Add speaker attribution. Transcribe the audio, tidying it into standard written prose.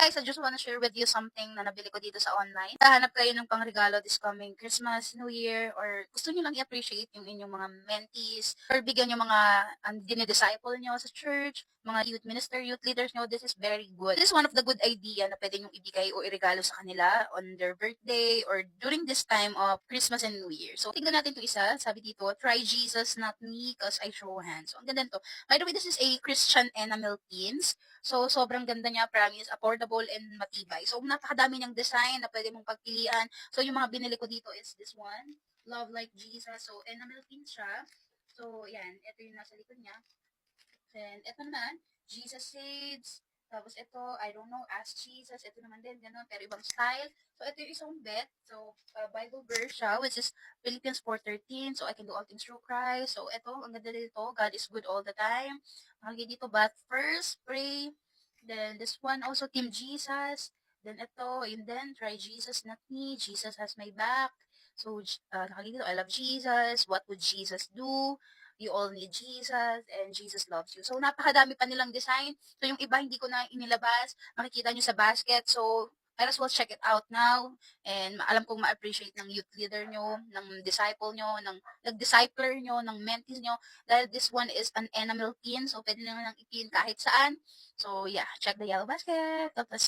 Speaker 1: guys, I just wanna share with you something na nabili ko dito sa online. Hahanap kayo ng pangregalo this coming Christmas, New Year, or gusto niyo lang i-appreciate yung inyong mga mentees, or bigyan yung mga dinidisciple nyo sa church, mga youth minister, youth leaders nyo. This is very good. This is one of the good idea na pwede nyo ibigay o iregalo sa kanila on their birthday or during this time of Christmas and New Year. So, tingnan natin to isa. Sabi dito, try Jesus, not me, cause I show hands. So, ang ganda to. By the way, this is a Christian enamel pins. So, sobrang ganda niya, promise, affordable and matibay. So, napakadami niyang design na pwede mong pagpilian. So, yung mga binili ko dito is this one, Love Like Jesus. So, enamel pin siya. So, yan, ito yung nasa likod niya. And ito naman, Jesus Saves. Tapos ito, I don't know, Ask Jesus. Ito naman din, ganun, pero ibang style. So, ito yung isang bet. So, Bible verse siya, which is Philippians 4:13. So, I can do all things through Christ. So, ito, ang ganda dito. God is good all the time. Nakalagay dito, but first, pray. Then, this one also, Team Jesus. Then, ito, and then, try Jesus, not me. Jesus has my back. So, nakalagay dito, I love Jesus. What would Jesus do? You all need Jesus and Jesus loves you. So, napakadami pa nilang design. So, yung iba hindi ko na inilabas. Makikita nyo sa basket. So, might as well check it out now. And alam kong ma-appreciate ng youth leader nyo, ng disciple nyo, ng nag-discipler nyo, ng mentees nyo. Dahil this one is an enamel pin. So, pwede naman lang ipin kahit saan. So, yeah, check the yellow basket. God bless.